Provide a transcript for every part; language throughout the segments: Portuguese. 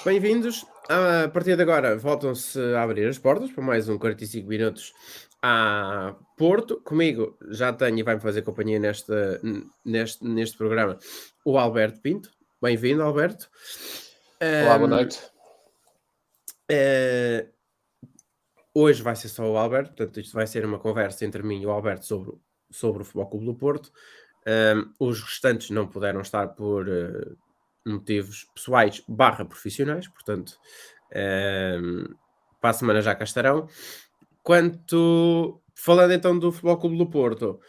Bem-vindos. A partir de agora voltam-se a abrir as portas para mais um 45 minutos a Porto. Comigo já tenho e vai-me fazer companhia neste programa o Alberto Pinto. Bem-vindo, Alberto. Olá, boa Ahm, noite. eh, Hoje vai ser só o Alberto, portanto, isto vai ser uma conversa entre mim e o Alberto sobre o Futebol Clube do Porto. Os restantes não puderam estar por motivos pessoais barra profissionais, portanto, um, para a semana já cá estarão. Falando então do Futebol Clube do Porto,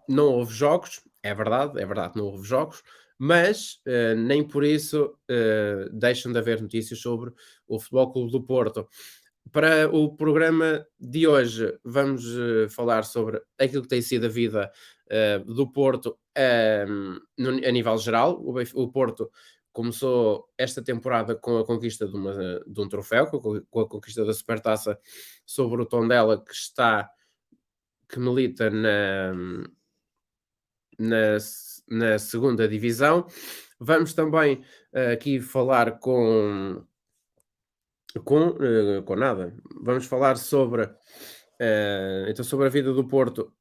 não houve jogos, é verdade, não houve jogos, mas nem por isso deixam de haver notícias sobre o Futebol Clube do Porto. Para o programa de hoje, vamos falar sobre aquilo que tem sido a vida do Porto a nível geral. O Porto começou esta temporada com a conquista de um troféu, com a conquista da Supertaça sobre o Tondela, que milita na segunda divisão. Vamos também aqui falar com nada. Vamos falar sobre a vida do Porto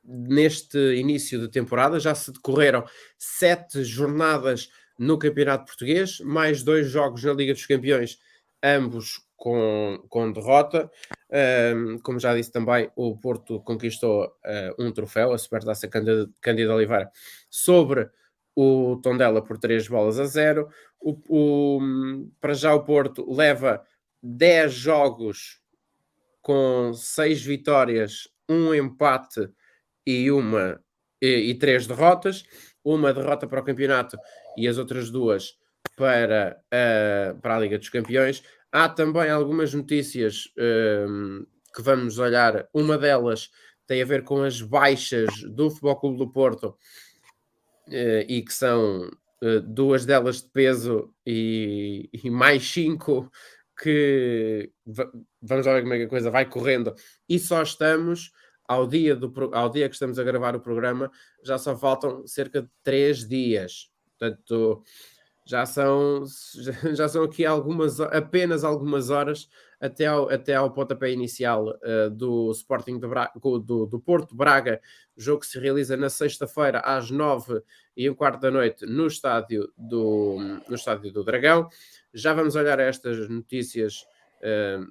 neste início de temporada. Já se decorreram 7 jornadas no Campeonato Português, mais 2 jogos na Liga dos Campeões, ambos com derrota. Como já disse também, o Porto conquistou um troféu, a Supertaça Cândido Oliveira, sobre o Tondela por 3-0. Para já o Porto leva 10 jogos com 6 vitórias, um empate e 3 derrotas. Uma derrota para o campeonato e as outras duas para a Liga dos Campeões. Há também algumas notícias que vamos olhar. Uma delas tem a ver com as baixas do Futebol Clube do Porto e que são duas delas de peso e mais 5 que vamos ver como é que a coisa vai correndo, e só estamos ao dia que estamos a gravar o programa, já só faltam cerca de 3 dias, portanto já são, já são aqui apenas algumas horas até ao pontapé inicial do Sporting do Porto Braga, jogo que se realiza na sexta-feira às 9h15 da noite no estádio do Dragão. Já vamos olhar estas notícias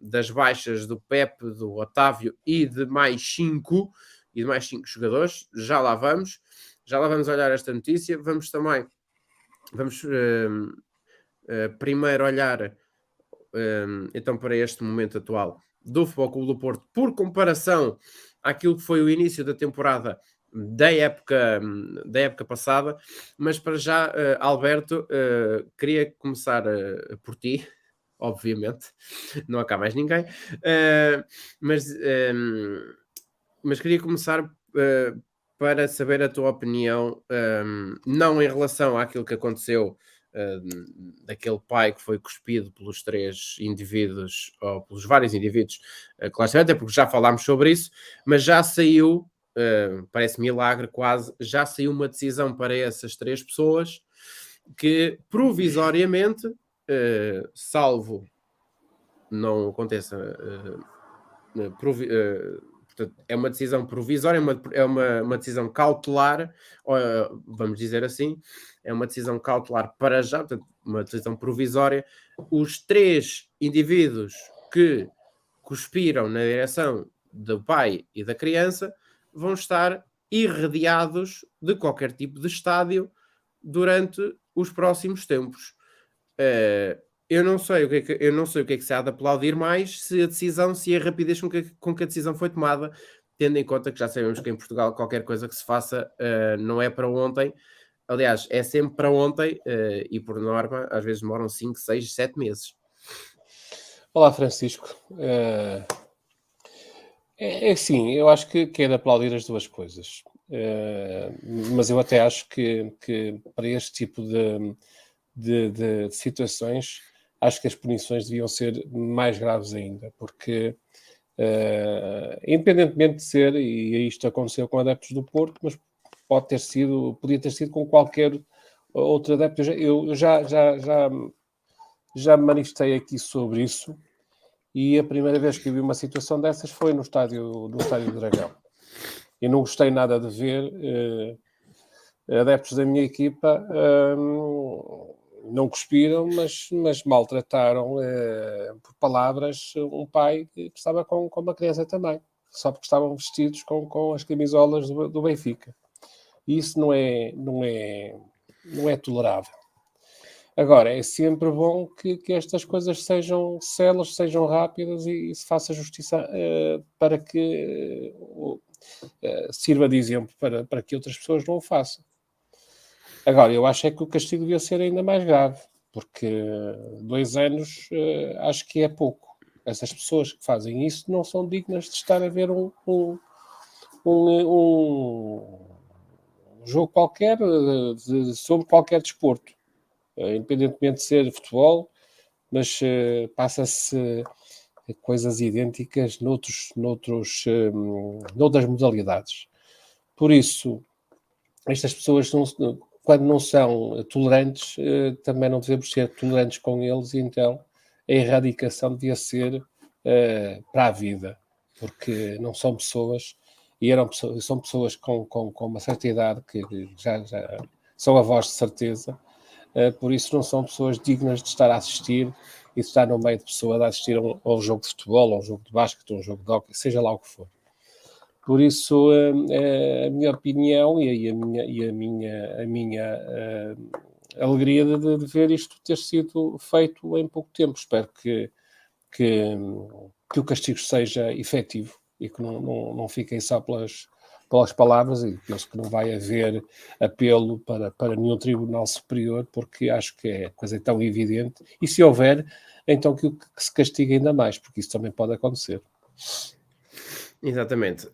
das baixas do Pepe, do Otávio e de mais 5 jogadores. Já lá vamos olhar esta notícia. Vamos primeiro olhar então para este momento atual do Futebol Clube do Porto, por comparação àquilo que foi o início da temporada da época passada. Mas para já, Alberto, queria começar por ti, obviamente, não há cá mais ninguém, mas queria começar para saber a tua opinião, não em relação àquilo que aconteceu, daquele pai que foi cuspido pelos 3 indivíduos, ou pelos vários indivíduos, que lá estão, até porque já falámos sobre isso, mas já saiu, parece milagre quase, já saiu uma decisão para essas 3 pessoas que provisoriamente, salvo não aconteça, portanto, é uma decisão provisória, é uma decisão cautelar, vamos dizer assim, é uma decisão cautelar para já, portanto, uma decisão provisória. Os 3 indivíduos que cuspiram na direção do pai e da criança vão estar irradiados de qualquer tipo de estádio durante os próximos tempos. Uh, eu não sei o que é que se há de aplaudir mais, se a rapidez com que a decisão foi tomada, tendo em conta que já sabemos que em Portugal qualquer coisa que se faça não é para ontem. Aliás, é sempre para ontem e por norma às vezes demoram 5, 6, 7 meses. Olá, Francisco. É assim, eu acho que é de aplaudir as duas coisas. Mas eu até acho que para este tipo de situações, acho que as punições deviam ser mais graves ainda, porque independentemente de ser, e isto aconteceu com adeptos do Porto, mas podia ter sido com qualquer outro adepto. Eu já já me manifestei aqui sobre isso, e a primeira vez que vi uma situação dessas foi no estádio do Dragão. Eu não gostei nada de ver adeptos da minha equipa não cuspiram, mas maltrataram por palavras um pai que estava com uma criança também, só porque estavam vestidos com as camisolas do Benfica. E isso não é tolerável. Agora, é sempre bom que estas coisas sejam céleres, sejam rápidas e se faça justiça para que sirva de exemplo para que outras pessoas não o façam. Agora, eu acho é que o castigo devia ser ainda mais grave, porque 2 anos acho que é pouco. Essas pessoas que fazem isso não são dignas de estar a ver um jogo qualquer sobre qualquer desporto, independentemente de ser futebol, mas passa-se coisas idênticas noutras modalidades. Por isso, estas pessoas, quando não são tolerantes, também não devemos ser tolerantes com eles, e então a erradicação devia ser para a vida, porque não são pessoas, e são pessoas com uma certa idade que já são avós de certeza, por isso não são pessoas dignas de estar a assistir e de estar no meio de pessoas a assistir a um jogo de futebol, a um jogo de basquete, a um jogo de hóquei, seja lá o que for. Por isso, a minha opinião e a minha alegria de ver isto ter sido feito em pouco tempo. Espero que o castigo seja efetivo e que não fiquem só pelas palavras, e penso que não vai haver apelo para nenhum tribunal superior, porque acho que é coisa tão evidente. E se houver, então que se castigue ainda mais, porque isso também pode acontecer. Exatamente.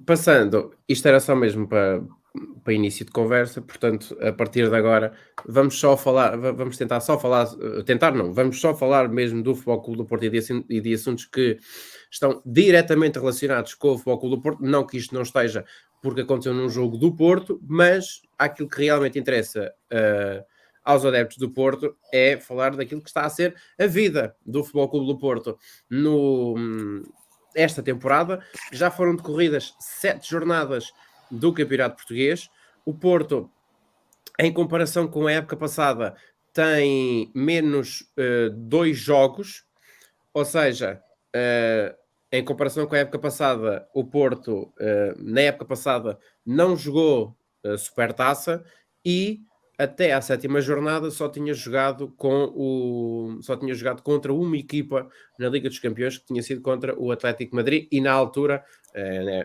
Passando, isto era só mesmo para início de conversa, portanto, a partir de agora vamos só falar, vamos tentar só falar, vamos só falar mesmo do Futebol Clube do Porto e de assuntos que estão diretamente relacionados com o Futebol Clube do Porto, não que isto não esteja porque aconteceu num jogo do Porto, mas aquilo que realmente interessa aos adeptos do Porto é falar daquilo que está a ser a vida do Futebol Clube do Porto esta temporada. Já foram decorridas 7 jornadas do Campeonato Português. O Porto, em comparação com a época passada, tem menos 2 jogos, ou seja, em comparação com a época passada, o Porto, na época passada, não jogou Supertaça e até à 7ª jornada só tinha jogado contra uma equipa na Liga dos Campeões, que tinha sido contra o Atlético de Madrid, e na altura,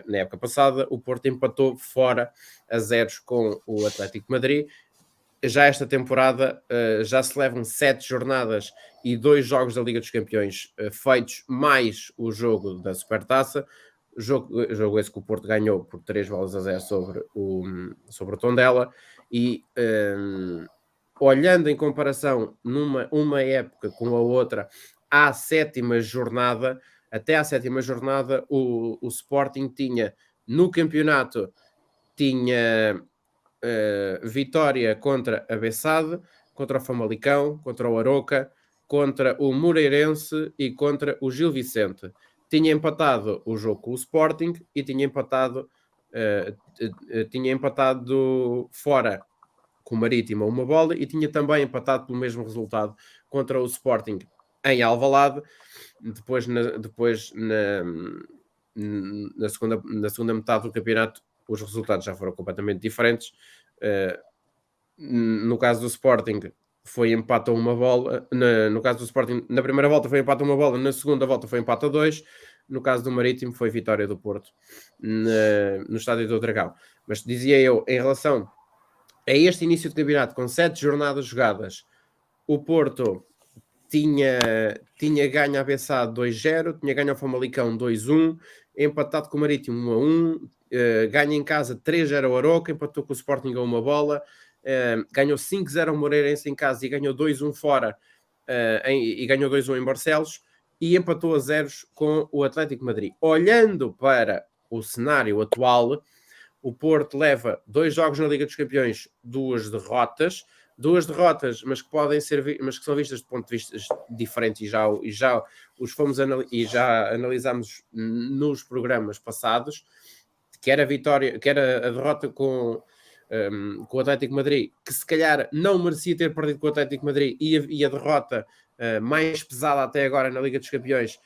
na época passada, o Porto empatou fora a 0 com o Atlético de Madrid. Já esta temporada já se levam 7 jornadas e 2 jogos da Liga dos Campeões feitos, mais o jogo da Supertaça. Jogo esse que o Porto ganhou por 3-0 sobre o Tondela. E olhando em comparação uma época com a outra, até à 7ª jornada, o Sporting tinha no campeonato vitória contra a Bessade, contra o Famalicão, contra o Aroca, contra o Moreirense e contra o Gil Vicente. Tinha empatado o jogo com o Sporting e tinha empatado fora com o Marítimo uma bola, e tinha também empatado pelo mesmo resultado contra o Sporting em Alvalade. Depois na segunda metade do campeonato os resultados já foram completamente diferentes. No caso do Sporting foi empate a uma bola. No caso do Sporting, na primeira volta foi empate a uma bola, na segunda volta foi empate a 2. No caso do Marítimo foi vitória do Porto no Estádio do Dragão. Mas dizia eu, em relação a este início de campeonato com 7 jornadas jogadas, o Porto tinha ganho a Bessade 2-0, tinha ganho ao Famalicão 2-1, empatado com o Marítimo 1-1, ganha em casa 3-0 ao Aroca, empatou com o Sporting a uma bola, ganhou 5-0 ao Moreirense em casa e ganhou 2-1 fora, e ganhou 2-1 em Barcelos, e empatou a 0 com o Atlético de Madrid. Olhando para o cenário atual, o Porto leva 2 jogos na Liga dos Campeões, 2 derrotas, 2 derrotas, mas que podem ser, mas que são vistas de ponto de vista diferente, e já analisámos nos programas passados, quer a derrota com o Atlético Madrid, que se calhar não merecia ter perdido com o Atlético Madrid, e a derrota mais pesada até agora na Liga dos Campeões,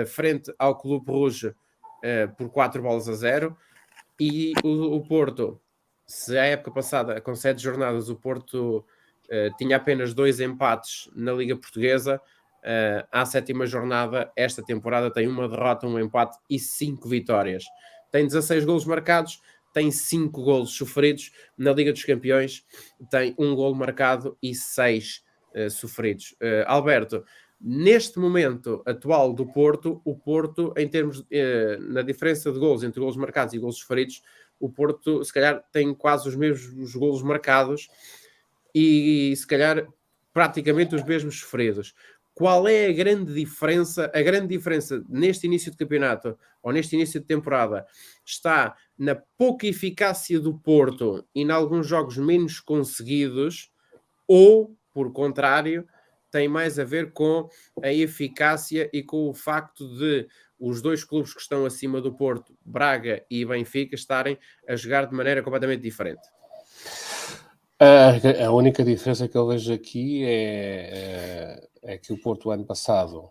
frente ao Clube Rouge, por 4-0, e o Porto, se a época passada, com 7 jornadas, o Porto tinha apenas 2 empates na Liga Portuguesa, à 7ª jornada, esta temporada tem 1 derrota, 1 empate e 5 vitórias. Tem 16 golos marcados, tem 5 golos sofridos. Na Liga dos Campeões tem 1 golo marcado e 6 sofridos. Alberto, neste momento atual do Porto, o Porto, em termos na diferença de golos entre golos marcados e golos sofridos, o Porto se calhar tem quase os mesmos golos marcados e se calhar praticamente os mesmos sofridos. Qual é a grande diferença? A grande diferença neste início de campeonato, ou neste início de temporada, está na pouca eficácia do Porto e em alguns jogos menos conseguidos, ou, por contrário, tem mais a ver com a eficácia e com o facto de os 2 clubes que estão acima do Porto, Braga e Benfica, estarem a jogar de maneira completamente diferente? A única diferença que eu vejo aqui é que o Porto, ano passado,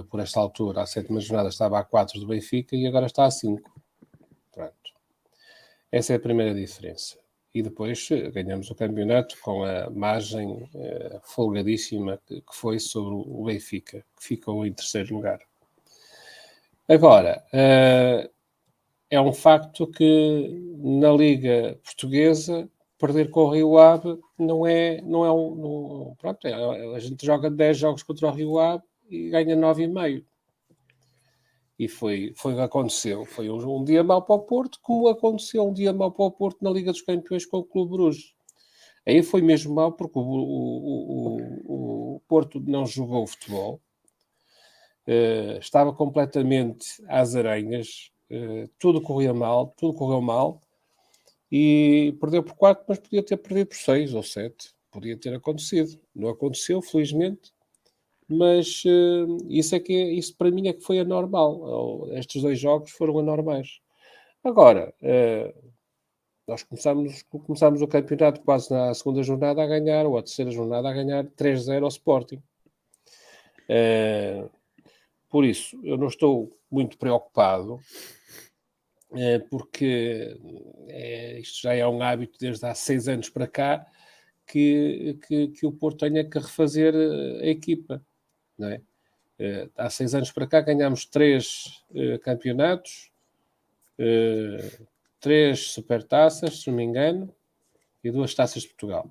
por esta altura, à 7ª jornada, estava a 4 do Benfica e agora está a 5. Pronto. Essa é a primeira diferença. E depois ganhamos o campeonato com a margem folgadíssima que foi sobre o Benfica, que ficou em 3º lugar. Agora, é um facto que na Liga Portuguesa perder com o Rio Ave pronto, a gente joga 10 jogos contra o Rio Ave e ganha 9,5. E foi o que aconteceu. Foi um dia mau para o Porto, como aconteceu um dia mau para o Porto na Liga dos Campeões com o Clube Bruges. Aí foi mesmo mau porque o Porto não jogou futebol, estava completamente às aranhas, tudo correu mal, e perdeu por 4, mas podia ter perdido por 6 ou 7. Podia ter acontecido. Não aconteceu, felizmente. Mas isso para mim é que foi anormal. Estes 2 jogos foram anormais. Agora, nós começámos o campeonato quase na 2ª jornada a ganhar, ou a 3ª jornada a ganhar 3-0 ao Sporting. Por isso, eu não estou muito preocupado, porque isto já é um hábito desde há 6 anos para cá, que o Porto tenha que refazer a equipa, não é? Há 6 anos para cá ganhámos 3 campeonatos, 3 supertaças, se não me engano, e 2 taças de Portugal.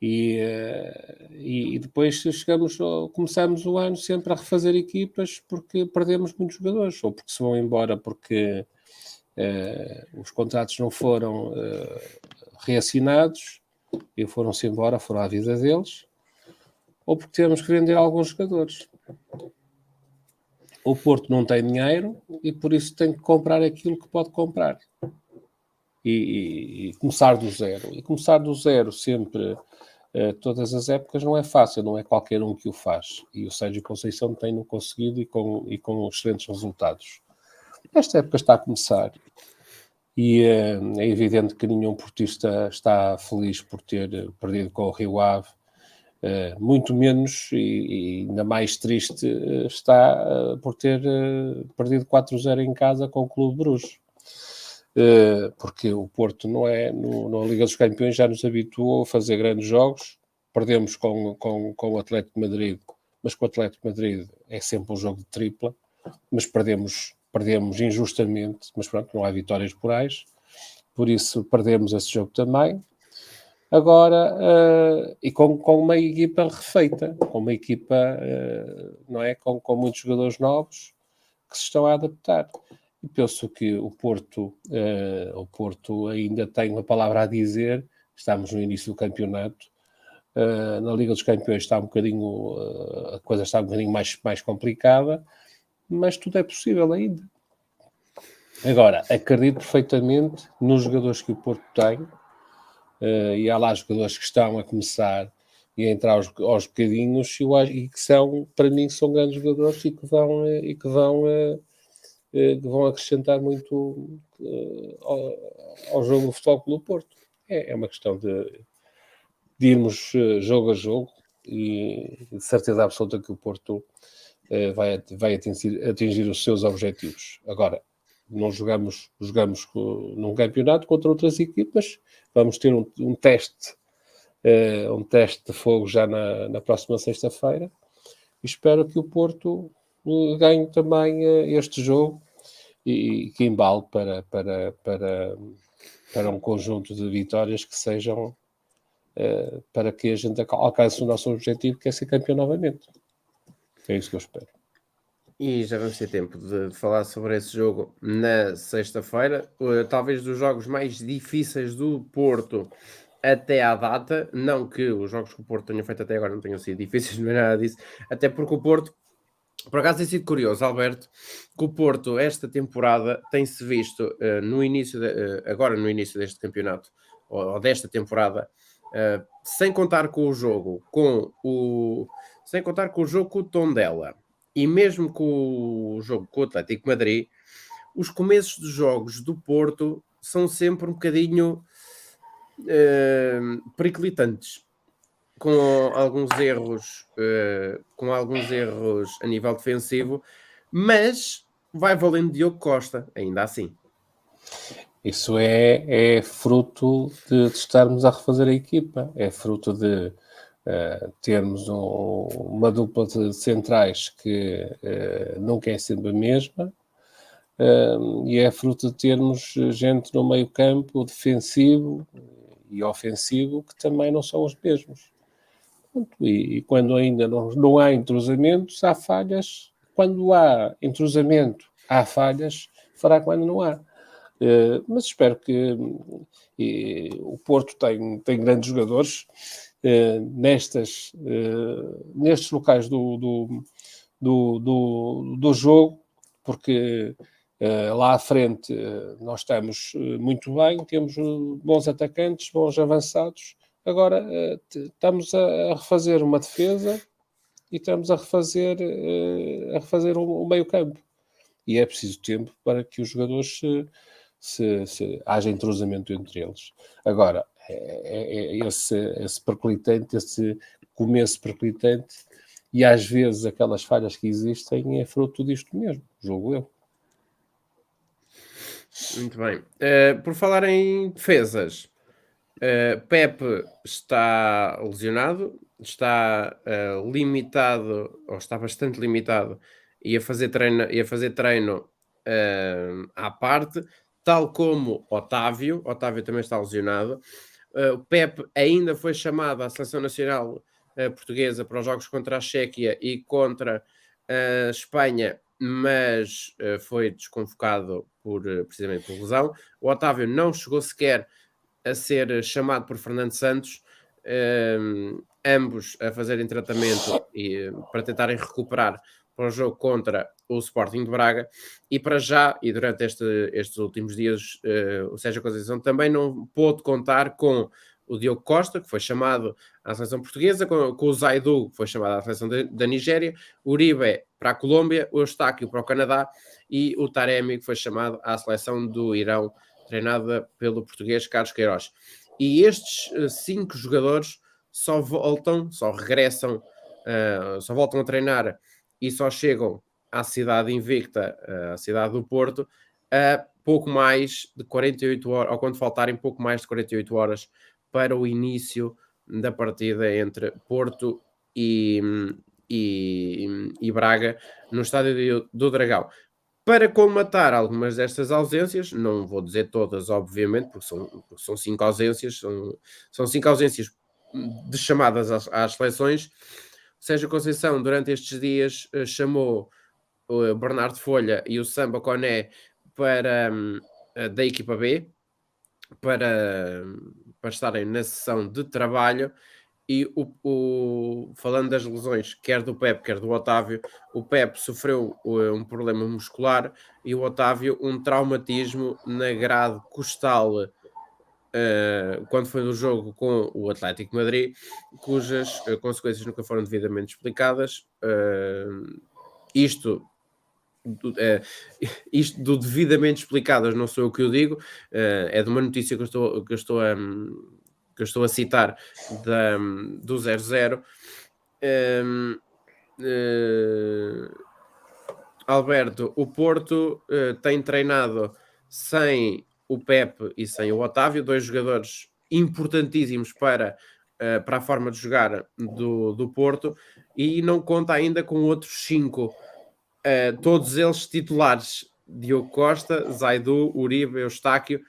E depois começamos o ano sempre a refazer equipas porque perdemos muitos jogadores, ou porque se vão embora porque os contratos não foram reassinados e foram-se embora, foram à vida deles, ou porque temos que vender alguns jogadores. O Porto não tem dinheiro e por isso tem que comprar aquilo que pode comprar. E começar do zero. E começar do zero sempre, todas as épocas, não é fácil, não é qualquer um que o faz. E o Sérgio Conceição tem-no conseguido e com excelentes resultados. Esta época está a começar e é evidente que nenhum portista está feliz por ter perdido com o Rio Ave. Muito menos e ainda mais triste está por ter perdido 4-0 em casa com o Clube Bruges. Porque o Porto na Liga dos Campeões já nos habituou a fazer grandes jogos. Perdemos com o Atlético de Madrid, mas com o Atlético de Madrid é sempre um jogo de tripla, mas perdemos injustamente, mas pronto, não há vitórias morais, por isso perdemos esse jogo também. Agora, e com uma equipa refeita, com uma equipa, não é? Com muitos jogadores novos que se estão a adaptar. E penso que o Porto ainda tem uma palavra a dizer. Estamos no início do campeonato. Na Liga dos Campeões está a coisa está um bocadinho mais complicada, mas tudo é possível ainda. Agora, acredito perfeitamente nos jogadores que o Porto tem, e há lá jogadores que estão a começar e a entrar aos bocadinhos e que são, para mim, são grandes jogadores e que vão acrescentar muito ao jogo do Futebol Clube do Porto. É uma questão de irmos jogo a jogo e de certeza absoluta que o Porto vai atingir os seus objetivos. Agora, não jogamos num campeonato contra outras equipas, vamos ter um teste de fogo já na próxima sexta-feira. Espero que o Porto ganhe também este jogo e que embale para um conjunto de vitórias que sejam para que a gente alcance o nosso objetivo, que é ser campeão novamente. É isso que eu espero. E já vamos ter tempo de falar sobre esse jogo na sexta-feira. Talvez dos jogos mais difíceis do Porto até à data. Não que os jogos que o Porto tenha feito até agora não tenham sido difíceis, não é nada disso. Até porque o Porto, por acaso tem sido curioso, Alberto, que o Porto esta temporada tem-se visto agora no início deste campeonato, ou desta temporada, sem contar com o jogo com o Tondela. E mesmo com o jogo com o Atlético de Madrid, os começos dos jogos do Porto são sempre um bocadinho periclitantes, com alguns erros a nível defensivo, mas vai valendo Diogo Costa, ainda assim. Isso é fruto de estarmos a refazer a equipa, é fruto de termos uma dupla de centrais que nunca é sempre a mesma, e é fruto de termos gente no meio campo defensivo e ofensivo que também não são os mesmos. E quando ainda não há entrosamentos, há falhas. Quando há entrosamento, há falhas, fará quando não há. Mas espero que o Porto tem grandes jogadores nestes locais do jogo, porque lá à frente nós estamos muito bem, temos bons atacantes, bons avançados. Agora estamos a refazer uma defesa e estamos a refazer o meio campo. E é preciso tempo para que os jogadores haja entrosamento entre eles. Agora, esse perclitante, esse começo perclitante, e às vezes aquelas falhas que existem é fruto disto mesmo, julgo eu. Muito bem. Por falar em defesas, Pepe está lesionado, está limitado, ou está bastante limitado, e a fazer treino à parte, tal como Otávio. Otávio também está lesionado. O Pepe ainda foi chamado à Seleção Nacional Portuguesa para os jogos contra a Chequia e contra a Espanha, mas foi desconvocado precisamente por lesão. O Otávio não chegou sequer a ser chamado por Fernando Santos, ambos a fazerem tratamento para tentarem recuperar para o jogo contra o Sporting de Braga, e para já, e durante estes últimos dias, o Sérgio Conceição também não pôde contar com o Diogo Costa, que foi chamado à seleção portuguesa, com o Zaidu, que foi chamado à seleção da Nigéria, o Uribe para a Colômbia, o Eustáquio para o Canadá e o Taremi, que foi chamado à seleção do Irão, treinada pelo português Carlos Queiroz. E estes 5 jogadores só regressam, só voltam a treinar e só chegam à cidade invicta, à cidade do Porto, a pouco mais de 48 horas, ou quando faltarem pouco mais de 48 horas para o início da partida entre Porto e Braga, no estádio do Dragão. Para colmatar algumas destas ausências, não vou dizer todas, obviamente, porque são 5 ausências, são 5 ausências de chamadas às seleções. O Sérgio Conceição, durante estes dias, chamou o Bernardo Folha e o Samba Coné da equipa B para estarem na sessão de trabalho. E falando das lesões, quer do Pepe, quer do Otávio, o Pepe sofreu um problema muscular e o Otávio um traumatismo na grade costal quando foi no jogo com o Atlético de Madrid, cujas consequências nunca foram devidamente explicadas. Isto do devidamente explicadas não sou eu que o digo, é de uma notícia que eu estou a citar do 00. Alberto, o Porto tem treinado sem o Pepe e sem o Otávio, dois jogadores importantíssimos para a forma de jogar do Porto, e não conta ainda com outros 5, todos eles titulares: Diogo Costa, Zaidu, Uribe, Eustáquio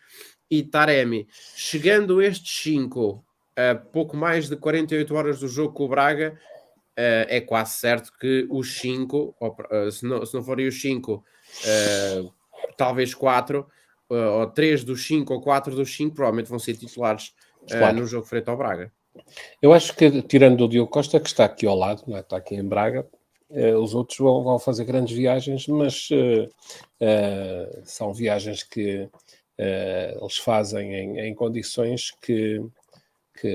e Taremi. Chegando estes 5 a pouco mais de 48 horas do jogo com o Braga, é quase certo que os 5, se não forem os 5, talvez 4, ou 3 dos 5 ou 4 dos 5, provavelmente vão ser titulares Claro. no jogo frente ao Braga. Eu acho que, tirando o Diogo Costa, que está aqui ao lado, não é? Está aqui em Braga, os outros vão fazer grandes viagens, mas são viagens que eles fazem em condições que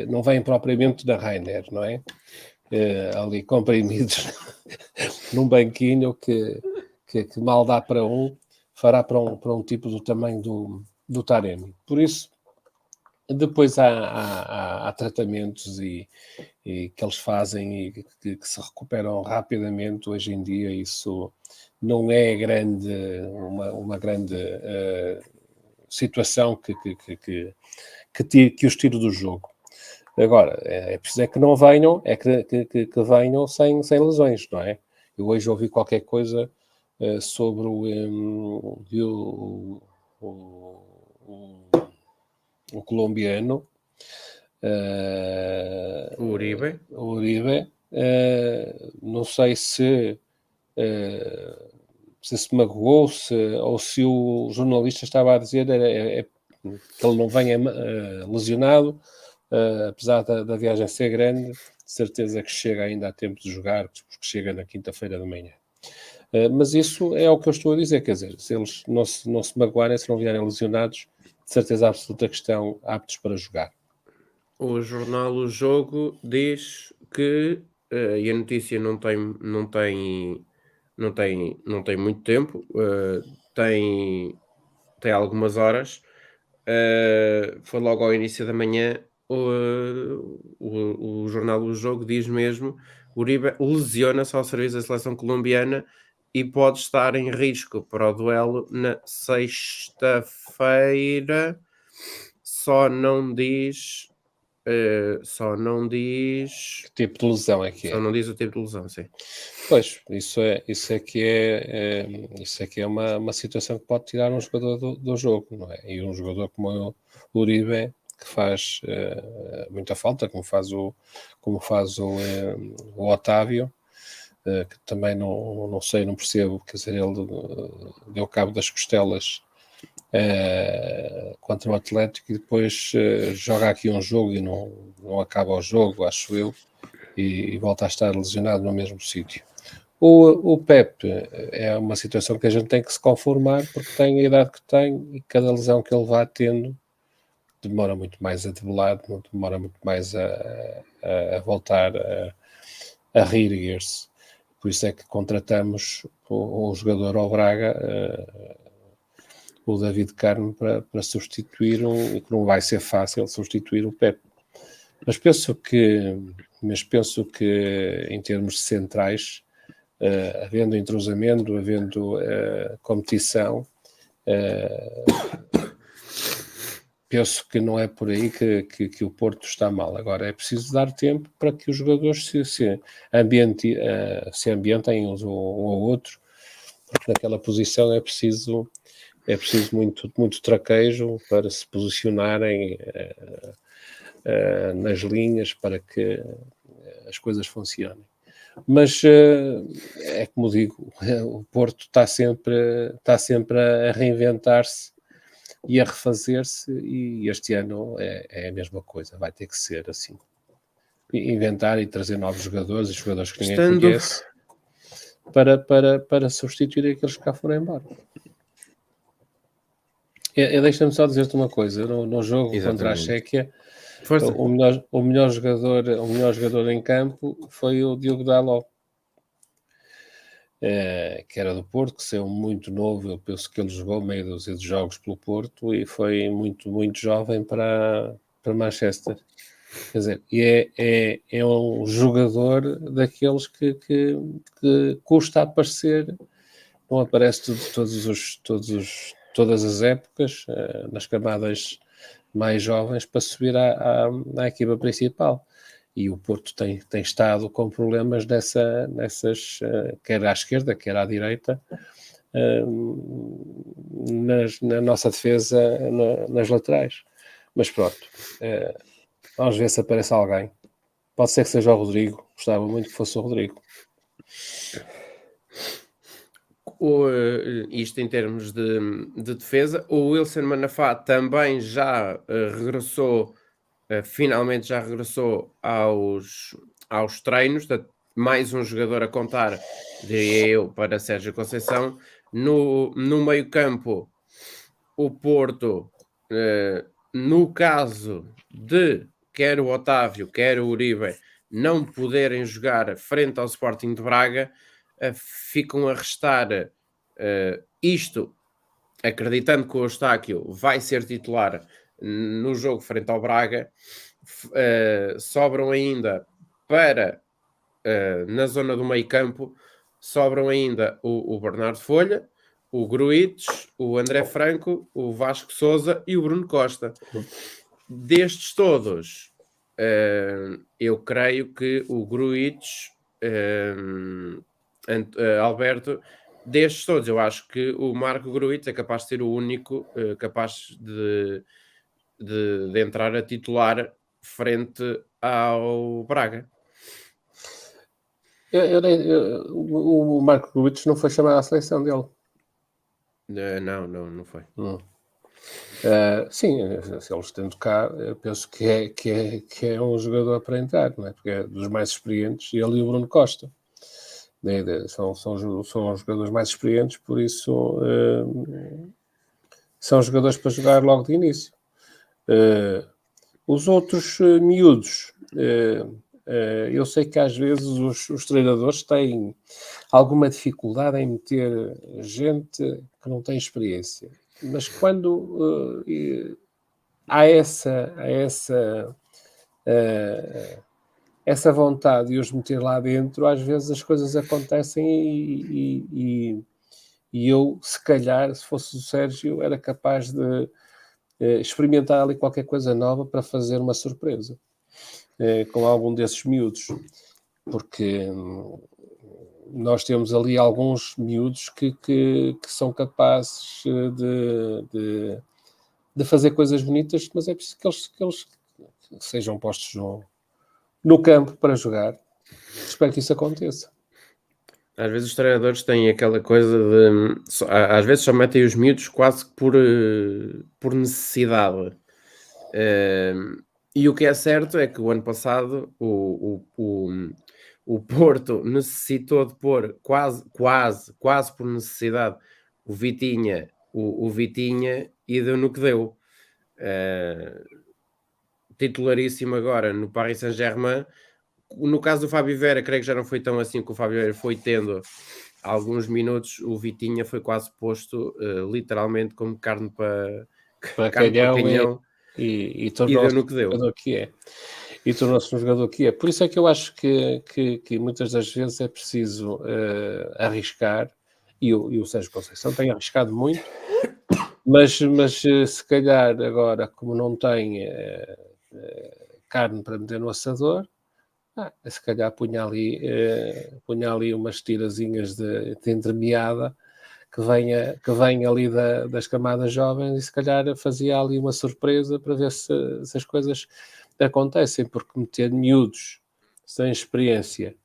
não vêm propriamente da Ryanair, não é? Ali comprimidos num banquinho que mal dá para fará para um tipo do tamanho do Taremi. Por isso, depois há tratamentos e que eles fazem e que se recuperam rapidamente. Hoje em dia isso não é uma grande situação que os tire do jogo. Agora, é preciso que não venham, que venham sem lesões, não é? Eu hoje ouvi qualquer coisa sobre o colombiano, O Uribe. Não sei se magoou, ou se o jornalista estava a dizer que ele não venha lesionado, apesar da viagem ser grande, de certeza que chega ainda a tempo de jogar, porque chega na quinta-feira de manhã. Mas isso é o que eu estou a dizer, quer dizer, se eles não se magoarem, se não vierem lesionados, de certeza absoluta que estão aptos para jogar. O jornal O Jogo diz que, e a notícia não tem muito tempo, tem algumas horas, foi logo ao início da manhã. O jornal O Jogo diz mesmo: Uribe lesiona-se ao serviço da seleção colombiana e pode estar em risco para o duelo na sexta-feira. Só não diz Que tipo de lesão é que é? Só não diz o tipo de lesão, sim. Pois, isso é que é uma situação que pode tirar um jogador do jogo, não é? E um jogador como o Uribe, que faz muita falta, como faz o Otávio, que também não sei, não percebo, quer dizer, ele deu cabo das costelas contra o Atlético e depois joga aqui um jogo e não acaba o jogo, acho eu, e volta a estar lesionado no mesmo sítio. O Pepe é uma situação que a gente tem que se conformar, porque tem a idade que tem e cada lesão que ele vá tendo demora muito mais a debelar, demora muito mais a voltar a reerguer-se. Por isso é que contratamos um jogador ao Braga, o David Carmo, para substituir que não vai ser fácil substituir o Pepe. Mas penso que em termos de centrais, havendo entrosamento, havendo competição, penso que não é por aí que o Porto está mal. Agora é preciso dar tempo para que os jogadores se ambientem uns um ao outro, porque naquela posição é preciso muito, muito traquejo para se posicionarem nas linhas para que as coisas funcionem. Mas é como digo, o Porto está sempre a reinventar-se e a refazer-se, e este ano é a mesma coisa, vai ter que ser assim. Inventar e trazer novos jogadores, e jogadores que ninguém conhece, para substituir aqueles que cá foram embora. Deixa-me só dizer-te uma coisa. No jogo contra a Chequia, o melhor jogador em campo foi o Diogo Dalot, que era do Porto, que saiu muito novo. Eu penso que ele jogou meio dúzia de jogos pelo Porto e foi muito, muito jovem para Manchester. Quer dizer, é um jogador daqueles que custa aparecer, não aparece de todas as épocas, nas camadas mais jovens, para subir à equipa principal. E o Porto tem estado com problemas nessas, quer à esquerda, quer à direita, na nossa defesa, nas laterais. Mas pronto, vamos ver se aparece alguém. Pode ser que seja o Rodrigo. Gostava muito que fosse o Rodrigo. Isto em termos de defesa. O Wilson Manafá também já regressou, finalmente já regressou aos treinos. Mais um jogador a contar, diria eu, para Sérgio Conceição. No meio-campo, o Porto, no caso de quer o Otávio, quer o Uribe não poderem jogar frente ao Sporting de Braga, ficam a restar isto, acreditando que o Eustáquio vai ser titular no jogo frente ao Braga, sobram ainda para na zona do meio campo, sobram ainda o Bernardo Folha, o Gruites, o André Franco, o Vasco Souza e o Bruno Costa. Destes todos, eu creio que o Gruites, Alberto, destes todos, eu acho que o Marco Gruites é capaz de ser o único capaz de entrar a titular frente ao Braga. O Marco Gruites não foi chamado à seleção dele. Não foi. Sim, se eles estando cá, eu penso que é um jogador para entrar, não é? Porque é dos mais experientes, ele e o Bruno Costa. São os jogadores mais experientes, por isso são jogadores para jogar logo de início. Os outros miúdos, eu sei que às vezes os treinadores têm alguma dificuldade em meter gente que não tem experiência, mas quando há essa vontade de os meter lá dentro, às vezes as coisas acontecem e eu, se calhar, se fosse o Sérgio, era capaz de experimentar ali qualquer coisa nova para fazer uma surpresa com algum desses miúdos, porque nós temos ali alguns miúdos que são capazes de fazer coisas bonitas, mas é preciso que eles sejam postos no campo para jogar. Espero que isso aconteça. Às vezes os treinadores têm aquela coisa de... Às vezes só metem os miúdos quase que por necessidade. E o que é certo é que o ano passado o Porto necessitou de pôr quase por necessidade o Vitinha e deu no que deu. Titularíssimo agora no Paris Saint-Germain. No caso do Fábio Vieira, creio que já não foi tão assim, que o Fábio Vieira foi tendo alguns minutos. O Vitinha foi quase posto literalmente como carne para canhão e tornou-se um jogador que é. E tornou-se um jogador que é. Por isso é que eu acho que muitas das vezes é preciso arriscar, e o Sérgio Conceição tem arriscado muito, mas se calhar agora, como não tem carne para meter no assador, se calhar punha ali umas tirazinhas de entremeada que venha ali das camadas jovens, e se calhar fazia ali uma surpresa para ver se as coisas acontecem, porque meter miúdos sem experiência,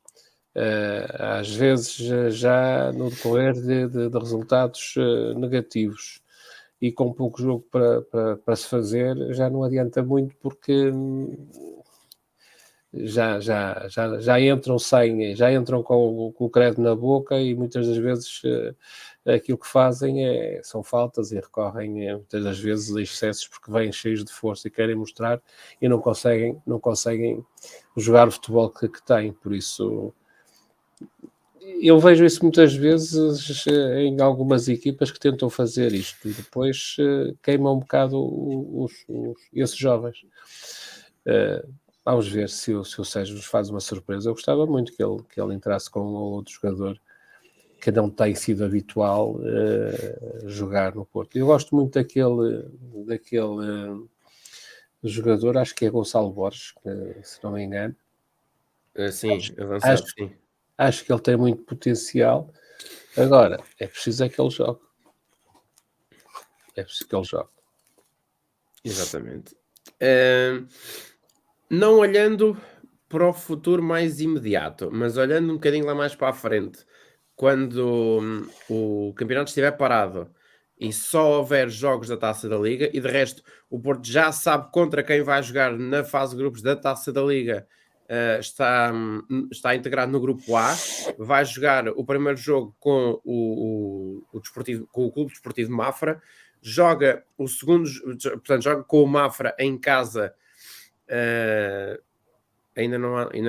às vezes já no decorrer de resultados negativos e com pouco jogo para se fazer, já não adianta muito, porque já entram com o credo na boca e muitas das vezes aquilo que fazem são faltas e recorrem muitas das vezes a excessos porque vêm cheios de força e querem mostrar e não conseguem jogar o futebol que têm. Por isso eu vejo isso muitas vezes em algumas equipas que tentam fazer isto e depois queimam um bocado esses jovens. Vamos ver se o Sérgio nos faz uma surpresa. Eu gostava muito que ele entrasse com outro jogador que não tem sido habitual jogar no Porto. Eu gosto muito daquele jogador, acho que é Gonçalo Borges, se não me engano. Sim, avançado, sim. Acho que ele tem muito potencial. Agora, é preciso que ele jogue. É preciso que ele jogue. Exatamente. Não olhando para o futuro mais imediato, mas olhando um bocadinho lá mais para a frente, quando o campeonato estiver parado e só houver jogos da Taça da Liga, e de resto o Porto já sabe contra quem vai jogar na fase de grupos da Taça da Liga, está integrado no grupo A, vai jogar o primeiro jogo com o Clube Desportivo Mafra, joga o segundo, portanto, joga com o Mafra em casa. Ainda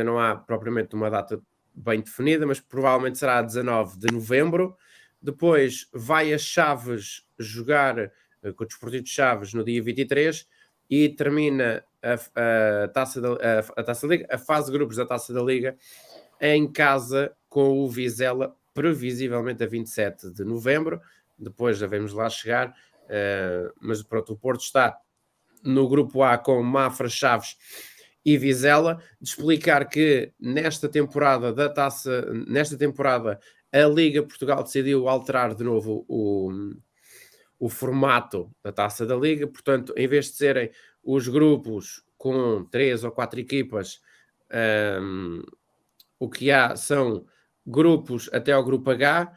não há propriamente uma data bem definida, mas provavelmente será a 19 de novembro. Depois vai a Chaves jogar com o Desportivo de Chaves no dia 23 e termina a Taça da Liga, a fase de grupos da Taça da Liga, em casa com o Vizela, previsivelmente a 27 de novembro. Depois já vamos lá chegar, mas pronto, o Porto está no grupo A com Mafra, Chaves e Vizela. De explicar que nesta temporada a Liga Portugal decidiu alterar de novo o formato da Taça da Liga, portanto, em vez de serem os grupos com 3 ou 4 equipas, o que há são grupos até ao grupo H,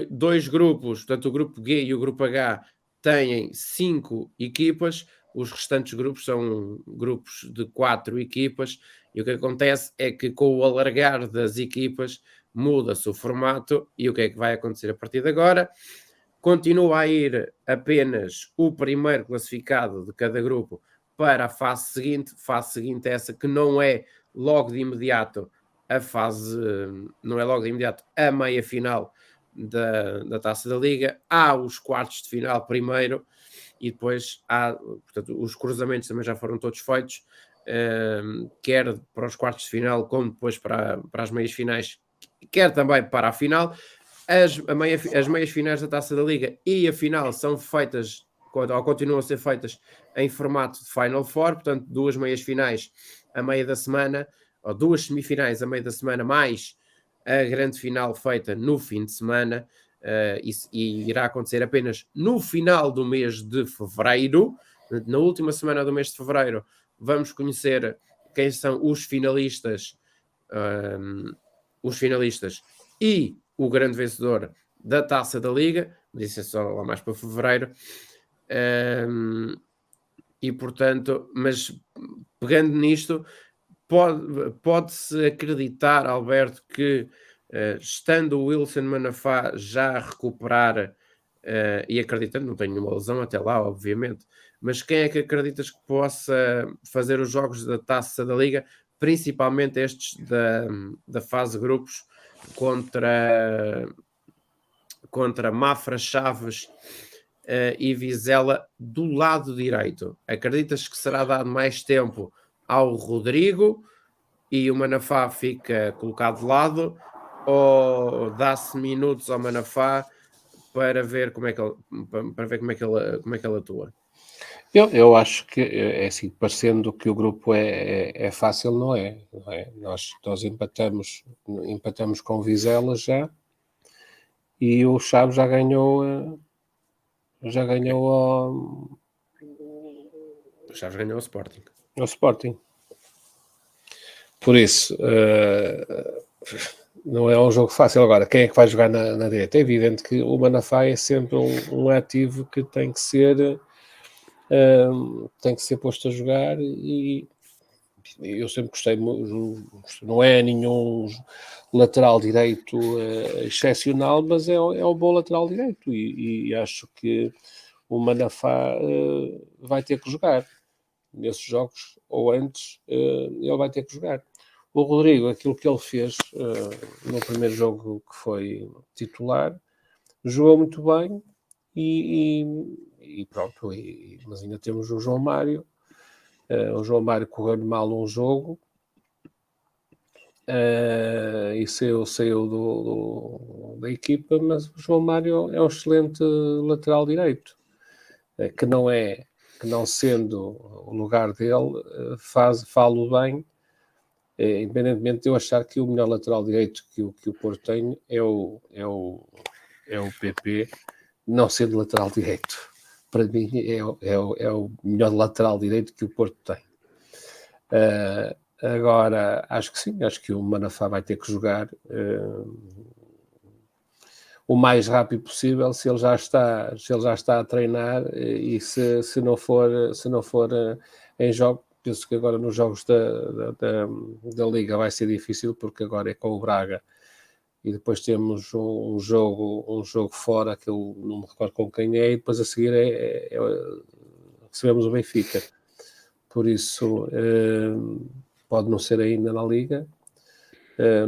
dois grupos, portanto o grupo G e o grupo H têm 5 equipas, os restantes grupos são grupos de 4 equipas, e o que acontece é que com o alargar das equipas muda-se o formato, e o que é que vai acontecer a partir de agora? Continua a ir apenas o primeiro classificado de cada grupo para a fase seguinte essa que não é logo de imediato a meia final da Taça da Liga. Há os quartos de final primeiro e depois há, portanto, os cruzamentos também já foram todos feitos, quer para os quartos de final como depois para as meias finais, quer também para a final. As meias finais da Taça da Liga e a final são feitas, ou continuam a ser feitas, em formato de Final Four, portanto, duas meias finais a meio da semana, ou duas semifinais a meio da semana, mais a grande final feita no fim de semana, e irá acontecer apenas no final do mês de fevereiro. Na última semana do mês de fevereiro vamos conhecer quem são os finalistas e o grande vencedor da Taça da Liga, mas isso é só lá mais para fevereiro. E portanto, mas pegando nisto, pode-se acreditar, Alberto, que estando o Wilson Manafá já a recuperar, e acreditando, não tenho nenhuma lesão até lá, obviamente, mas quem é que acreditas que possa fazer os jogos da Taça da Liga, principalmente estes da fase de grupos, contra Mafra, Chaves e Vizela do lado direito? Acreditas que será dado mais tempo ao Rodrigo e o Manafá fica colocado de lado, ou dá-se minutos ao Manafá para ver como é que ele atua? Eu acho que é assim, parecendo que o grupo é fácil, não é? Nós empatamos com o Vizela já, e o Chaves já ganhou O Chaves ganhou o Sporting. ao Sporting. Por isso, não é um jogo fácil. Agora, quem é que vai jogar na direita? É evidente que o Manafá é sempre um ativo que tem que ser posto a jogar, e eu sempre gostei, não é nenhum lateral direito excepcional, mas é um bom lateral direito e acho que o Manafá vai ter que jogar nesses jogos, ou antes ele vai ter que jogar. O Rodrigo, aquilo que ele fez no primeiro jogo que foi titular, jogou muito bem e pronto, mas ainda temos o João Mário. O João Mário correu-lhe mal um jogo e saiu da equipa, mas o João Mário é um excelente lateral direito, que não sendo o lugar dele, falo bem, independentemente de eu achar que o melhor lateral direito que o Porto tem é o PP, não sendo lateral direito. Para mim é o melhor lateral direito que o Porto tem. Agora, acho que sim, acho que o Manafá vai ter que jogar o mais rápido possível, se ele já está a treinar e se não for em jogo. Penso que agora nos jogos da Liga vai ser difícil, porque agora é com o Braga e depois temos um jogo fora, que eu não me recordo com quem é, e depois a seguir recebemos o Benfica. Por isso, pode não ser ainda na Liga,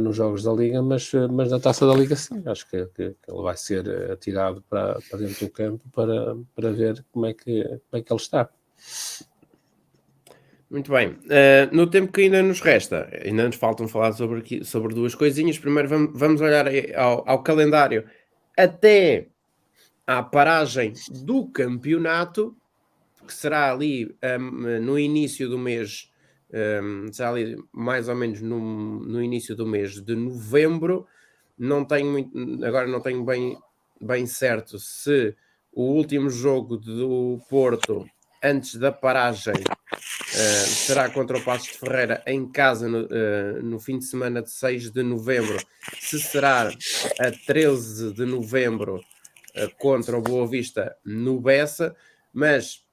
nos jogos da Liga, mas na Taça da Liga sim. Acho que ele vai ser atirado para dentro do campo para ver como é que ele está. Muito bem. No tempo que ainda nos resta, ainda nos faltam falar sobre duas coisinhas. Primeiro vamos olhar ao calendário até à paragem do campeonato, que será ali no início do mês, será ali mais ou menos no início do mês de novembro. Agora não tenho bem certo se o último jogo do Porto antes da paragem será contra o Passos de Ferreira em casa no fim de semana de 6 de novembro, se será a 13 de novembro contra o Boa Vista no Bessa, mas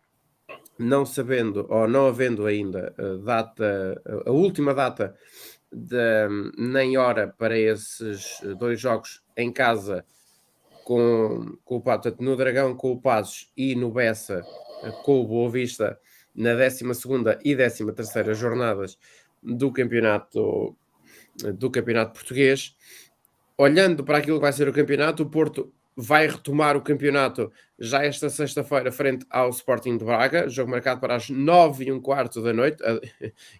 não sabendo ou não havendo ainda a última data nem hora para esses dois jogos em casa portanto, no Dragão com o Passos e no Bessa com o Boa Vista na 12ª e 13ª jornadas do campeonato português. Olhando para aquilo que vai ser o campeonato, o Porto vai retomar o campeonato já esta sexta-feira frente ao Sporting de Braga, jogo marcado para as 9h15 da noite.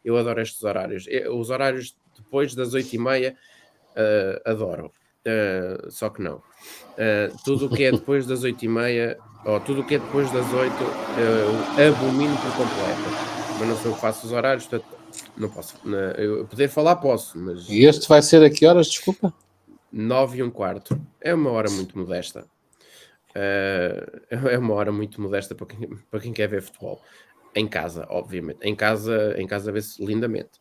Eu adoro estes horários. Os horários depois das 8h30 adoro. Só que não. Tudo o que é depois das 8h30 ou tudo o que é depois das 8 abomino por completo. Mas não sou eu que faço os horários, portanto não posso. Eu poder falar posso, mas... E este vai ser a que horas, desculpa? 9h15. É uma hora muito modesta. É uma hora muito modesta para quem quer ver futebol. Em casa, obviamente. Em casa vê-se lindamente.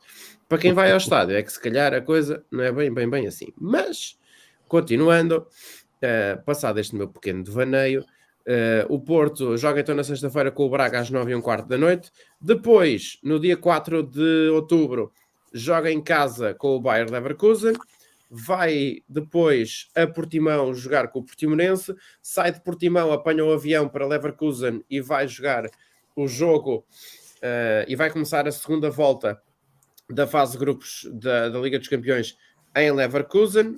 Para quem vai ao estádio, é que se calhar a coisa não é bem assim. Mas, continuando, passado este meu pequeno devaneio, o Porto joga então na sexta-feira com o Braga às 9h15 da noite. Depois, no dia 4 de outubro, joga em casa com o Bayer Leverkusen. Vai depois a Portimão jogar com o Portimonense. Sai de Portimão, apanha o avião para Leverkusen e vai jogar o jogo e vai começar a segunda volta da fase de grupos da Liga dos Campeões em Leverkusen.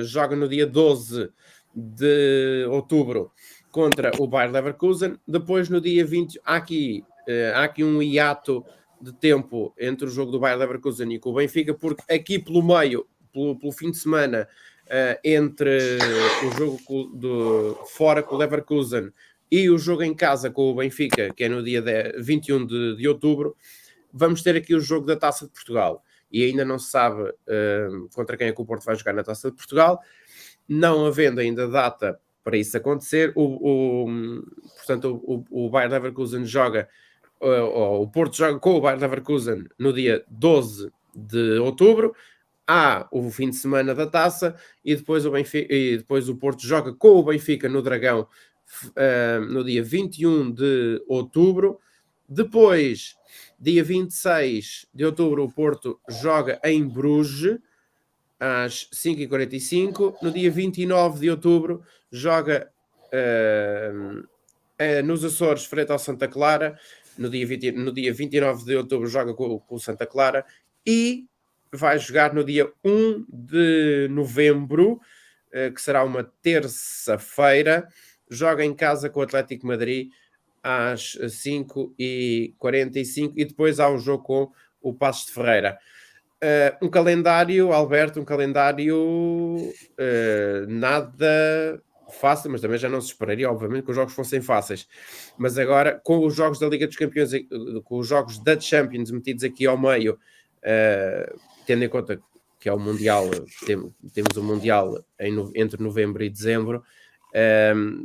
Joga no dia 12 de outubro contra o Bayer Leverkusen. Depois, no dia 20, há aqui um hiato de tempo entre o jogo do Bayer Leverkusen e com o Benfica, porque aqui pelo meio, pelo fim de semana, entre o jogo fora com o Leverkusen e o jogo em casa com o Benfica, que é no dia 21 de outubro, vamos ter aqui o jogo da Taça de Portugal. E ainda não se sabe contra quem é que o Porto vai jogar na Taça de Portugal. Não havendo ainda data para isso acontecer, portanto, o Bayer Leverkusen joga, o Porto joga com o Bayer Leverkusen no dia 12 de outubro. Há o fim de semana da Taça e depois o Porto joga com o Benfica no Dragão no dia 21 de outubro. Depois Dia 26 de outubro, o Porto joga em Bruges, às 5h45. No dia 29 de outubro, joga nos Açores, frente ao Santa Clara. No dia 29 de outubro, joga com o Santa Clara. E vai jogar no dia 1 de novembro, que será uma terça-feira. Joga em casa com o Atlético Madrid às 5h45 e depois há um jogo com o Passos de Ferreira. Um calendário, Alberto, nada fácil, mas também já não se esperaria, obviamente, que os jogos fossem fáceis. Mas agora, com os jogos da Liga dos Campeões, com os jogos da Champions metidos aqui ao meio, tendo em conta que é o Mundial, temos o Mundial entre novembro e dezembro,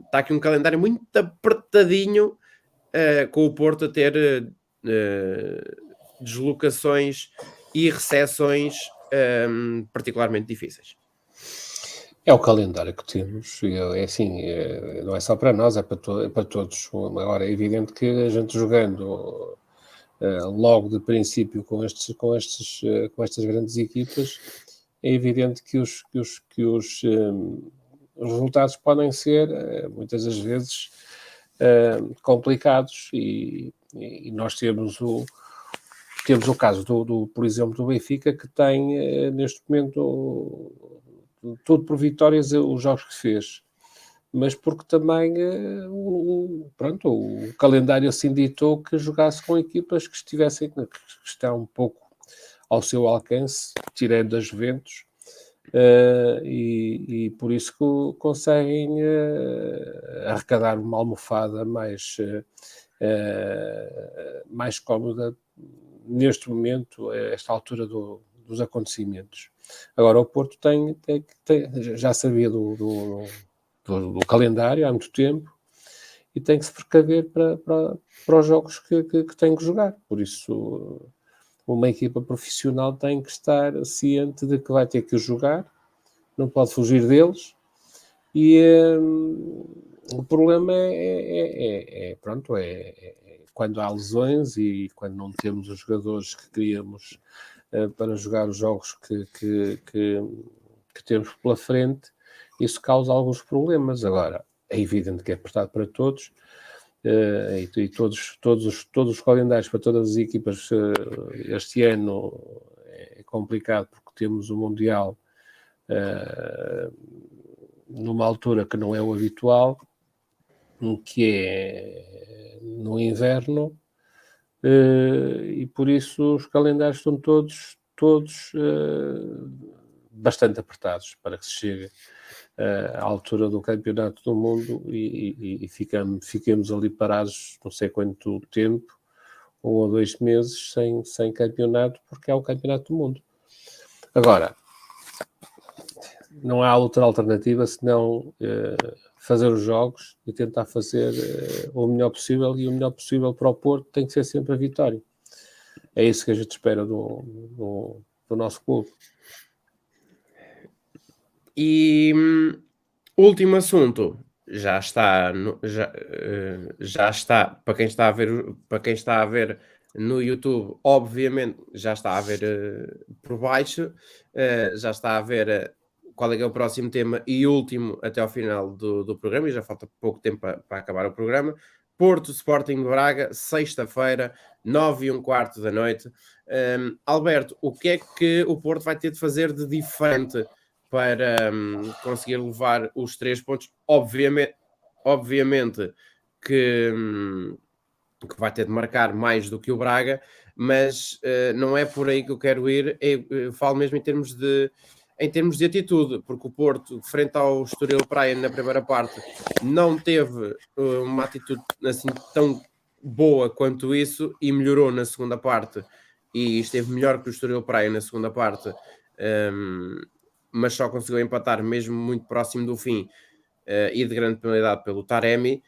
está aqui um calendário muito apertadinho, com o Porto a ter deslocações e recepções particularmente difíceis. É o calendário que temos, é assim, não é só para nós, é para todos. Agora é evidente que a gente jogando logo de princípio com estas grandes equipas, é evidente que os resultados podem ser muitas das vezes complicados e nós temos o caso por exemplo, do Benfica, que tem neste momento tudo por vitórias os jogos que fez, mas porque também o calendário assim ditou que jogasse com equipas que estão um pouco ao seu alcance, tirando das Juventus, e por isso que conseguem arrecadar uma almofada mais cómoda neste momento, a esta altura dos acontecimentos. Agora, o Porto já sabia do calendário há muito tempo e tem que se precaver para os jogos que tem que jogar. Por isso, uma equipa profissional tem que estar ciente de que vai ter que jogar, não pode fugir deles. E o problema é quando há lesões e quando não temos os jogadores que queríamos para jogar os jogos que temos pela frente, isso causa alguns problemas. Agora, é evidente que é apertado para todos, e todos os calendários para todas as equipas este ano é complicado porque temos o Mundial numa altura que não é o habitual, que é no inverno, e por isso os calendários estão todos bastante apertados para que se chegue à altura do Campeonato do Mundo e fiquemos ali parados não sei quanto tempo, 1 ou 2 meses sem campeonato, porque é o Campeonato do Mundo. Agora, não há outra alternativa senão fazer os jogos e tentar fazer o melhor possível, e o melhor possível para o Porto tem que ser sempre a vitória. É isso que a gente espera do nosso clube. E último assunto, já está para quem está a ver no YouTube, obviamente já está a ver por baixo, já está a ver qual é que é o próximo tema e último até ao final do programa, e já falta pouco tempo para acabar o programa. Porto Sporting Braga, sexta-feira, 9h15 da noite. Alberto, o que é que o Porto vai ter de fazer de diferente para conseguir levar os 3 pontos? Obviamente que vai ter de marcar mais do que o Braga, mas não é por aí que eu quero ir. Eu falo mesmo em termos de atitude, porque o Porto, frente ao Estoril Praia na primeira parte, não teve uma atitude assim tão boa quanto isso, e melhorou na segunda parte e esteve melhor que o Estoril Praia na segunda parte, mas só conseguiu empatar mesmo muito próximo do fim, e de grande penalidade pelo Taremi.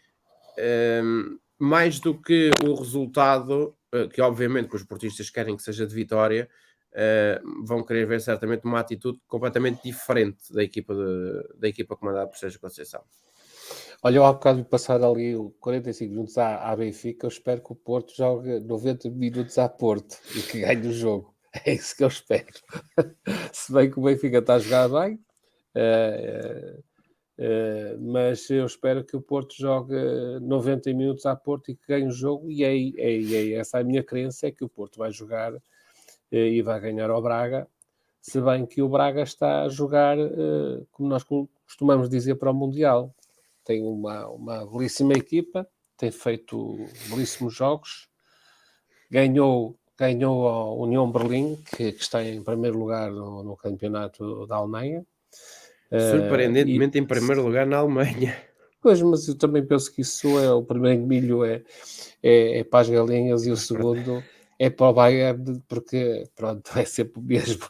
Mais do que o resultado, que obviamente que os portistas querem que seja de vitória, vão querer ver certamente uma atitude completamente diferente da equipa comandada por Sérgio Conceição. Olha, eu há bocado de passar ali 45 minutos à Benfica, eu espero que o Porto jogue 90 minutos à Porto e que ganhe o jogo. É isso que eu espero. Se bem que o Benfica está a jogar bem, mas eu espero que o Porto jogue 90 minutos à Porto e que ganhe o jogo, e é essa a minha crença, é que o Porto vai jogar e vai ganhar ao Braga, se bem que o Braga está a jogar, como nós costumamos dizer, para o Mundial. Tem uma belíssima equipa, tem feito belíssimos jogos, ganhou a União Berlim, que está em primeiro lugar no campeonato da Alemanha. Surpreendentemente, em primeiro lugar na Alemanha. Pois, mas eu também penso que isso é o primeiro milho é para as galinhas e o segundo é para o Bayern, porque pronto, é sempre o mesmo.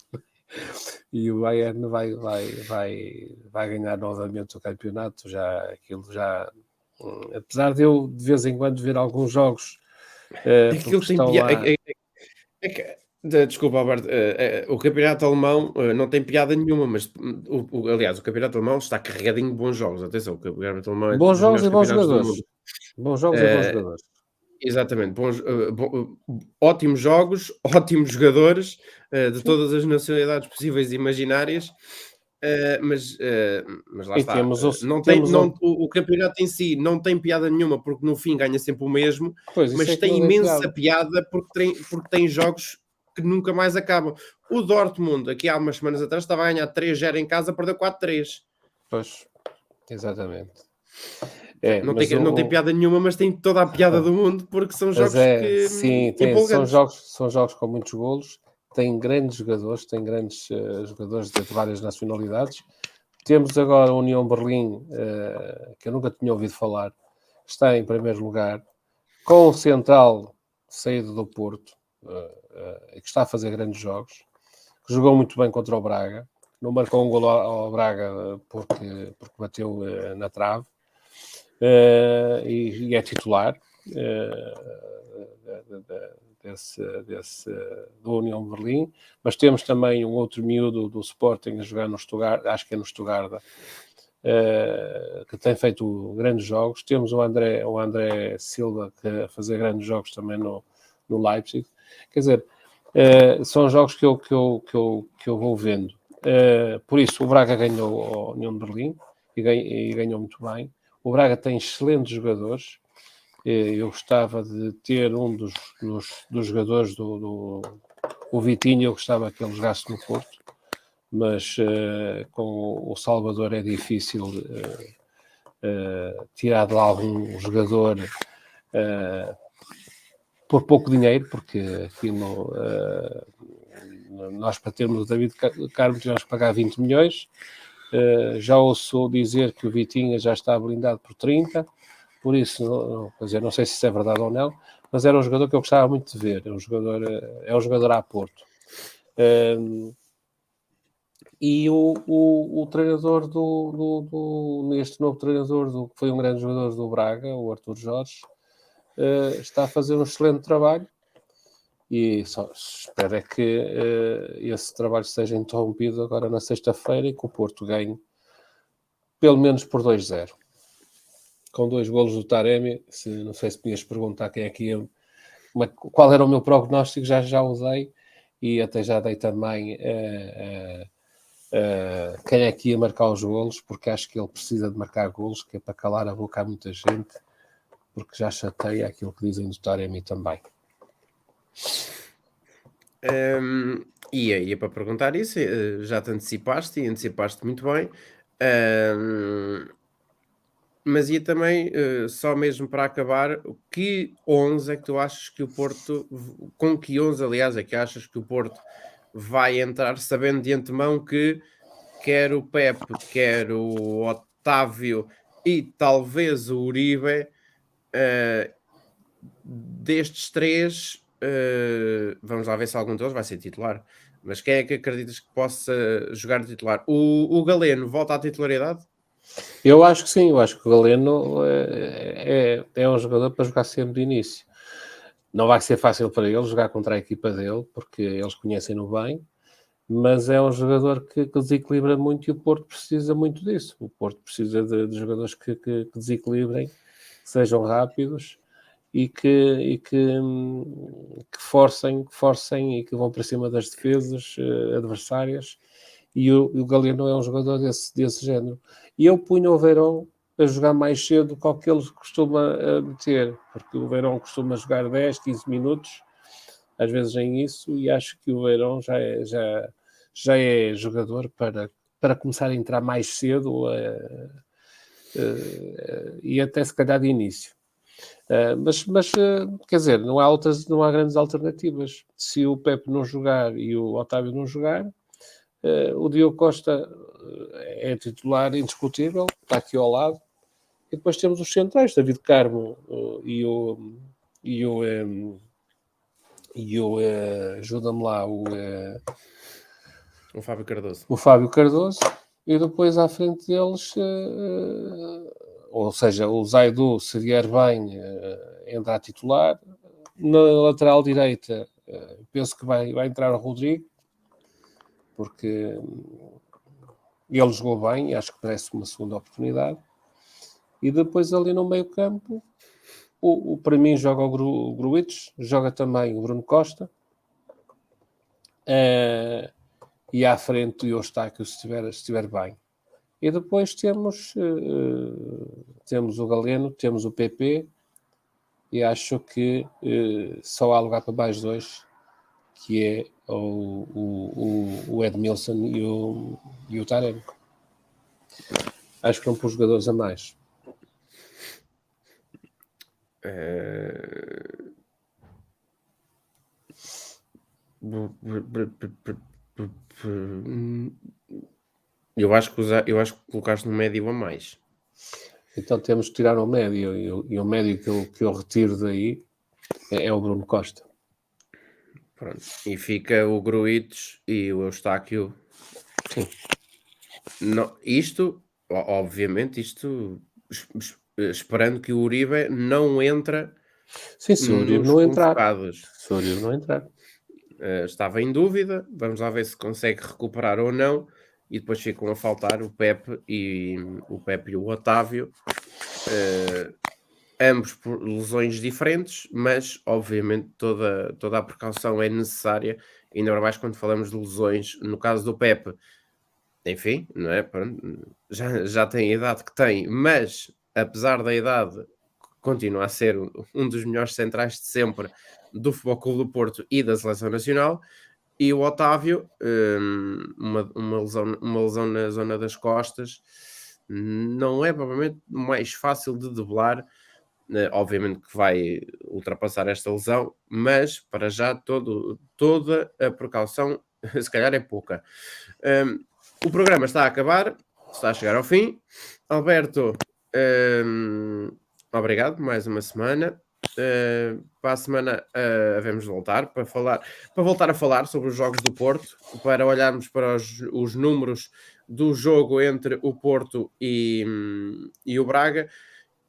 E o Bayern vai ganhar novamente o campeonato. Apesar de eu de vez em quando ver alguns jogos, Aquilo porque tem estão piada. lá. Desculpa, Alberto, o campeonato alemão não tem piada nenhuma, mas aliás, o campeonato alemão está carregadinho de bons jogos. Atenção, o campeonato alemão é Bons dos jogos melhores e bons campeonatos do jogadores. mundo. Bons jogos e bons Eh, jogadores. Exatamente, ótimos jogos, ótimos jogadores de Sim. todas as nacionalidades possíveis e imaginárias, mas lá E está. O campeonato em si não tem piada nenhuma, porque no fim ganha sempre o mesmo, Pois, isso mas é que tem não tem imensa piada. piada porque tem jogos que nunca mais acabam. O Dortmund, aqui há umas semanas atrás, estava a ganhar 3-0 em casa, perdeu 4-3. Pois, exatamente. Não tem piada nenhuma, mas tem toda a piada do mundo, porque são Mas jogos que sim, empolgantes. são jogos com muitos golos, tem grandes jogadores, jogadores de várias nacionalidades. Temos agora a União Berlim, que eu nunca tinha ouvido falar, está em primeiro lugar, com o Central saído do Porto, que está a fazer grandes jogos, que jogou muito bem contra o Braga, não marcou um golo ao Braga porque bateu na trave, e é titular do União de Berlim, mas temos também um outro miúdo do Sporting a jogar no Stuttgart, acho que é no Stuttgart, que tem feito grandes jogos. Temos o André Silva a fazer grandes jogos também no Leipzig. Quer dizer, são jogos que eu vou vendo. Por isso, o Braga ganhou a União de Berlim e ganhou muito bem. O Braga tem excelentes jogadores. Eu gostava de ter um dos jogadores o Vitinho, eu gostava que ele jogasse no Porto, mas com o Salvador é difícil tirar de lá algum jogador por pouco dinheiro, porque aquilo nós para termos o David Carmo tivemos que pagar 20 milhões. Já ouço dizer que o Vitinha já está blindado por 30, por isso, quer dizer, não sei se isso é verdade ou não, mas era um jogador que eu gostava muito de ver, é um jogador a Porto. E o treinador neste novo treinador, que foi um grande jogador do Braga, o Arthur Jorge, está a fazer um excelente trabalho, e só espero é que esse trabalho seja interrompido agora na sexta-feira e que o Porto ganhe pelo menos por 2-0. Com 2 golos do Taremi. Não sei se podias perguntar quem é que ia, qual era o meu prognóstico, já usei, e até já dei também quem é que ia marcar os golos, porque acho que ele precisa de marcar golos, que é para calar a boca a muita gente, porque já chateia aquilo que dizem do Taremi também. Ia para perguntar isso, já te antecipaste e antecipaste muito bem. Mas ia também, só mesmo para acabar, que 11 é que tu achas que o Porto, com que 11, aliás, é que achas que o Porto vai entrar, sabendo de antemão que quer o Pepe, quer o Otávio e talvez o Uribe, eh, destes três, vamos lá ver se algum deles vai ser titular. Mas quem é que acreditas que possa jogar de titular? O Galeno volta à titularidade? Eu acho que sim, eu acho que o Galeno é um jogador para jogar sempre de início. Não vai ser fácil para ele jogar contra a equipa dele, porque eles conhecem-no bem, mas é um jogador que desequilibra muito e o Porto precisa muito disso. O Porto precisa de jogadores que desequilibrem, que sejam rápidos e que forcem e que vão para cima das defesas adversárias. E o Galeno é um jogador desse género. E eu punho o Verón a jogar mais cedo do que o que ele costuma meter, porque o Verón costuma jogar 10, 15 minutos, às vezes em isso, e acho que o Verón já é jogador para começar a entrar mais cedo e até se calhar de início. Mas quer dizer, não há grandes alternativas. Se o Pepe não jogar e o Otávio não jogar, o Diogo Costa é titular indiscutível, está aqui ao lado. E depois temos os centrais, David Carmo ajuda-me lá, O Fábio Cardoso. O Fábio Cardoso, e depois à frente deles, ou seja, o Zaidu, se vier bem, entra a titular. Na lateral direita, penso que vai entrar o Rodrigo, porque ele jogou bem e acho que merece uma segunda oportunidade. E depois ali no meio campo, para mim joga o Gruitch, joga também o Bruno Costa, e à frente o Eustáquio se estiver bem. E depois temos o Galeno, temos o PP, e acho que só há lugar para mais dois, que é o Edmilson e o Taremi. Acho que não pôs jogadores a mais. Eu acho que colocaste no médio a mais. Então temos que tirar o médio, e o médio que eu retiro daí é o Bruno Costa. Pronto. E fica o Gruitch e o Eustáquio. Sim. Não, obviamente, esperando que o Uribe não entra. Sim, se o Uribe não entrar. Se o Uribe não entrar. Estava em dúvida, vamos lá ver se consegue recuperar ou não. E depois ficam a faltar o Pepe e o Otávio, ambos por lesões diferentes, mas obviamente toda a precaução é necessária, ainda mais quando falamos de lesões. No caso do Pepe, enfim, não é? Já tem a idade que tem, mas apesar da idade, continua a ser um dos melhores centrais de sempre do Futebol Clube do Porto e da Seleção Nacional. E o Otávio, uma lesão na zona das costas, não é provavelmente mais fácil de debelar. Obviamente que vai ultrapassar esta lesão, mas para já toda a precaução se calhar é pouca. O programa está a acabar, está a chegar ao fim. Alberto, obrigado por mais uma semana. Para a semana vamos voltar para voltar a falar sobre os jogos do Porto, para olharmos para os números do jogo entre o Porto e o Braga,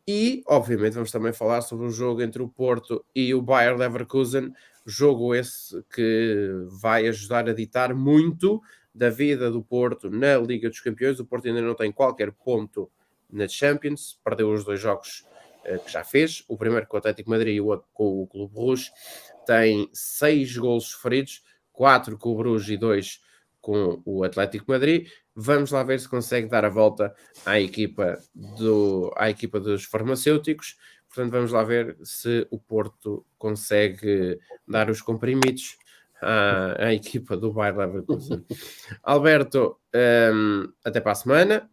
e obviamente vamos também falar sobre o jogo entre o Porto e o Bayer Leverkusen, jogo esse que vai ajudar a ditar muito da vida do Porto na Liga dos Campeões. O Porto ainda não tem qualquer ponto na Champions, perdeu os dois jogos que já fez, o primeiro com o Atlético Madrid e o outro com o Clube Rouge. Tem 6 golos sofridos, 4 com o Bruges e 2 com o Atlético Madrid. Vamos lá ver se consegue dar a volta à equipa dos farmacêuticos. Portanto, vamos lá ver se o Porto consegue dar os comprimidos à equipa do Bayer Leverkusen. Alberto, até para a semana.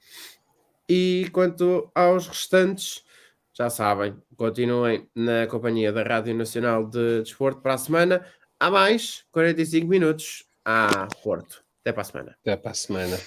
E quanto aos restantes, já sabem, continuem na companhia da Rádio Nacional de Desporto. Para a semana, há mais 45 minutos a Porto. Até para a semana. Até para a semana.